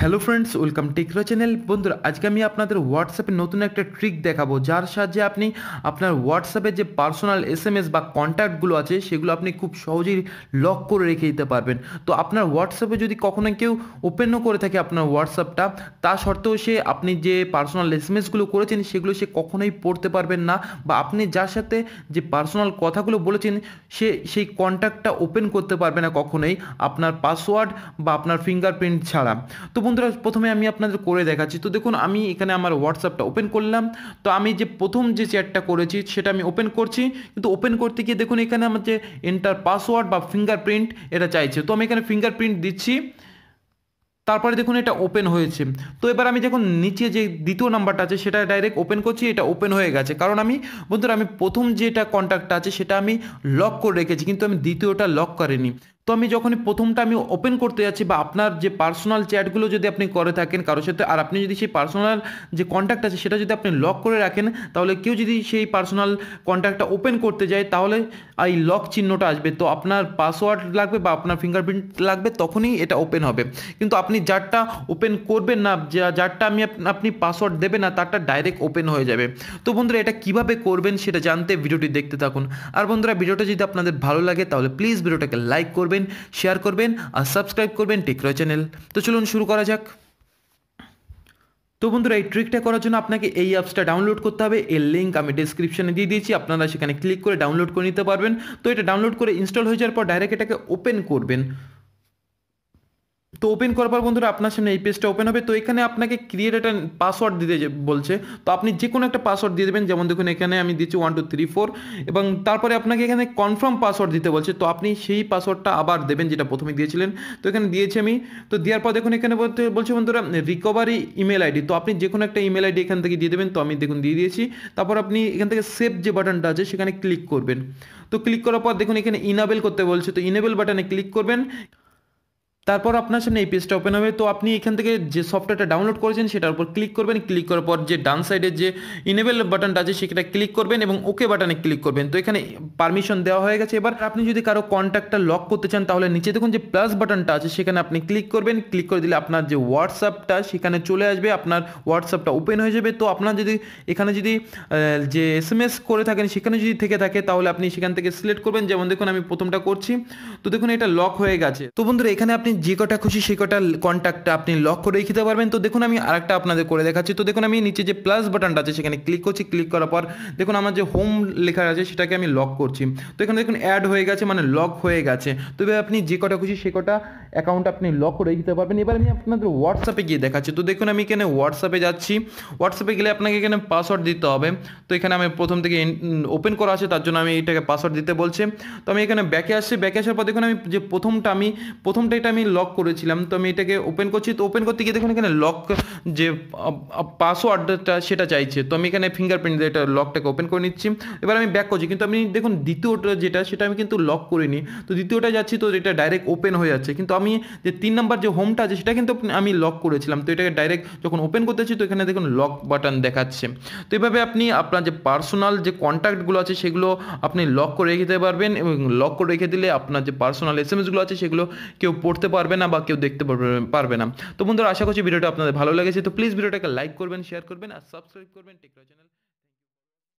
Hello friends, welcome টেকরা channel. বন্ধুরা, আজকে আমি আপনাদের হোয়াটসঅ্যাপে নতুন একটা ট্রিক দেখাবো, যার সাহায্যে আপনি আপনার হোয়াটসঅ্যাপে যে পার্সোনাল এসএমএস বা কন্ট্যাক্টগুলো আছে সেগুলো আপনি খুব সহজেই লক করে রেখে দিতে পারবেন। তো আপনার হোয়াটসঅ্যাপে যদি কখনো কেউ ওপেনও করে থাকে আপনার হোয়াটসঅ্যাপটা, তা সত্ত্বেও সে আপনি যে পার্সোনাল এসএমএসগুলো করেছেন সেগুলো সে কখনোই পড়তে পারবেন না, বা আপনি যার সাথে যে পার্সোনাল কথাগুলো বলেছেন সে সেই কন্ট্যাক্টটা ওপেন করতে পারবে না কখনোই, আপনার পাসওয়ার্ড বা আপনার ফিঙ্গারপ্রিন্ট ছাড়া। তো বন্ধুরা, প্রথমে আমি আপনাদের করে দেখাচ্ছি। তো দেখুন, আমি এখানে আমার হোয়াটসঅ্যাপটা ওপেন করলাম। তো আমি যে প্রথম যে চ্যাটটা করেছি সেটা আমি ওপেন করছি, কিন্তু ওপেন করতে গিয়ে দেখুন এখানে আমার যে এন্টার পাসওয়ার্ড বা ফিঙ্গারপ্রিন্ট এটা চাইছে। তো আমি এখানে ফিঙ্গারপ্রিন্ট দিচ্ছি, তারপরে দেখুন এটা ওপেন হয়েছে। তো এবার আমি যখন নিচে যে দ্বিতীয় নাম্বারটা আছে সেটা ডাইরেক্ট ওপেন করছি, এটা ওপেন হয়ে গেছে। কারণ আমি, বন্ধুরা, আমি প্রথম যেটা কন্ট্যাক্টটা আছে সেটা আমি লক করে রেখেছি, কিন্তু আমি দ্বিতীয়টা লক করিনি। তো আমি যখনই প্রথমটা আমি ওপেন করতে যাচ্ছি, বা আপনার যে পার্সোনাল চ্যাটগুলো যদি আপনি করে থাকেন কারোর সাথে, আর আপনি যদি সেই পার্সোনাল যে কন্ট্যাক্ট আছে সেটা যদি আপনি লক করে রাখেন, তাহলে কেউ যদি সেই পার্সোনাল কন্ট্যাক্টটা ওপেন করতে যায় তাহলে এই লক চিহ্নটা আসবে। তো আপনার পাসওয়ার্ড লাগবে বা আপনার ফিঙ্গারপ্রিন্ট লাগবে, তখনই এটা ওপেন হবে। কিন্তু আপনি যারটা ওপেন করবেন না, যারটা আপনি পাসওয়ার্ড দেবেন না, তারটা ডাইরেক্ট ওপেন হয়ে যাবে। তো বন্ধুরা, এটা কিভাবে করবেন সেটা জানতে ভিডিওটি দেখতে থাকুন। আর বন্ধুরা, ভিডিওটা যদি আপনাদের ভালো লাগে তাহলে প্লিজ ভিডিওটাকে লাইক করবেন, শেয়ার করবেন আর সাবস্ক্রাইব করবেন টেকরয় চ্যানেল। তো চলুন শুরু করা যাক। তো বন্ধুরা, এই ট্রিকটা করার জন্য আপনাকে এই অ্যাপসটা ডাউনলোড করতে হবে। এর লিঙ্ক আমি ডিসক্রিপশনে দিয়ে দিয়েছি, আপনারা সেখানে ক্লিক করে ডাউনলোড করে নিতে পারবেন। তো এটা ডাউনলোড করে ইনস্টল হয়ে যাওয়ার পর ডাইরেক্ট এটাকে ওপেন করবেন। তো ওপেন করার পর বন্ধুরা আপনার সামনে এই পেজটা ওপেন হবে। তো এখানে আপনাকে ক্রিয়েট একটা পাসওয়ার্ড দিতে বলছে। তো আপনি যে কোনো একটা পাসওয়ার্ড দিয়ে দেবেন, যেমন দেখুন এখানে আমি দিচ্ছি 1234, এবং তারপরে আপনাকে এখানে কনফার্ম পাসওয়ার্ড দিতে বলছে। তো আপনি সেই পাসওয়ার্ডটা আবার দেবেন যেটা প্রথমে দিয়েছিলেন। তো এখানে দিয়েছি আমি। তো দেওয়ার পর দেখুন এখানে বলছে বন্ধুরা রিকভারি ইমেল আইডি। তো আপনি যে কোনো একটা ইমেল আইডি এখান থেকে দিয়ে দেবেন। তো আমি দেখুন দিয়ে দিয়েছি। তারপর আপনি এখান থেকে সেভ যে বাটনটা আছে সেখানে ক্লিক করবেন। তো ক্লিক করার পর দেখুন এখানে ইনেবল করতে বলছে, তো ইনেবল বাটনে ক্লিক করবেন। তারপর আপনার সামনে এই পেজটা ওপেন হবে। তো আপনি এখান থেকে যে সফটওয়্যারটা ডাউনলোড করেছেন সেটার উপর ক্লিক করবেন। ক্লিক করার পর যে ডান সাইডের যে ইনেবল বাটনটা আছে সেটা ক্লিক করবেন এবং ওকে বাটনে ক্লিক করবেন। তো এখানে পারমিশন দেওয়া হয়ে গেছে। এবার আপনি যদি কারো কন্ট্যাক্টটা লক করতে চান তাহলে নিচে দেখুন যে প্লাস বাটনটা আছে সেখানে আপনি ক্লিক করবেন। ক্লিক করে দিলে আপনার যে হোয়াটসঅ্যাপটা সেখানে চলে আসবে, আপনার হোয়াটসঅ্যাপটা ওপেন হয়ে যাবে। তো আপনার যদি এখানে যদি যে এসএমএস করে থাকেন সেখানে যদি থেকে থাকে তাহলে আপনি সেখান থেকে সিলেক্ট করবেন। যেমন দেখুন আমি প্রথমটা করছি। তো দেখুন এটা লক হয়ে গেছে। তো বন্ধুরা, এখানে আপনি যে কটা খুশি সেই কটা কন্ট্যাক্টটা আপনি লক করে রেখে দিতে পারবেন। তো দেখুন আমি আরেকটা আপনাদের করে দেখাচ্ছি। তো দেখুন আমি নিচে যে প্লাস বাটনটা আছে সেখানে ক্লিক করছি। ক্লিক করার পর দেখুন আমার যে হোম লেখা আছে সেটাকে আমি লক করছি। তো এখানে দেখুন অ্যাড হয়ে গেছে, মানে লক হয়ে গেছে। তো এবার আপনি যে কটা খুশি সে কটা অ্যাকাউন্ট আপনি লক করে দিতে পারবেন। এবার আমি আপনাদের হোয়াটসঅ্যাপে গিয়ে দেখাচ্ছি। তো দেখুন আমি এখানে হোয়াটসঅ্যাপে যাচ্ছি। হোয়াটসঅ্যাপে গেলে আপনাকে এখানে পাসওয়ার্ড দিতে হবে। তো এখানে আমি প্রথম থেকে ওপেন করা আছে, তার জন্য আমি এটাকে পাসওয়ার্ড দিতে বলছে। তো আমি এখানে ব্যাকে আসছি। ব্যাকে আসার পর দেখুন আমি যে প্রথমটা এটা আমি লক করেছিলাম। তো আমি এটাকে ওপেন করছি। তো ওপেন করতে গিয়ে দেখুন এখানে লক যে পাসওয়ার্ডটা সেটা চাইছে। তো আমি এখানে ফিঙ্গারপ্রিন্ট দিয়ে এটা লকটাকে ওপেন করে নিচ্ছি। এবার আমি ব্যাক করছি, কিন্তু আমি দেখুন দ্বিতীয়টা যেটা সেটা আমি কিন্তু লক করিনি। তো দ্বিতীয়টা যাচ্ছি, তো এটা ডাইরেক্ট ওপেন হয়ে যাচ্ছে। কিন্তু আমি যে 3 নাম্বার যে হোমটা আছে সেটা কিন্তু আমি লক করেছিলাম। তো এটাকে ডাইরেক্ট যখন ওপেন করতেছি তো এখানে দেখুন লক বাটন দেখাচ্ছে। তো এভাবে আপনি আপনার যে পার্সোনাল যে কন্ট্যাক্টগুলো আছে সেগুলো আপনি লক করে রেখে দিতে পারবেন, এবং লক করে রেখে দিলে আপনার যে পার্সোনাল এসএমএসগুলো আছে সেগুলো কেউ পড়তে পারবে না বা কেউ দেখতে পারবে না। তো বন্ধুরা, আশা করছি ভিডিওটা আপনাদের ভালো লেগেছে। তো প্লিজ ভিডিওটাকে লাইক করবেন, শেয়ার করবেন আর সাবস্ক্রাইব করবেন টেকরা চ্যানেল।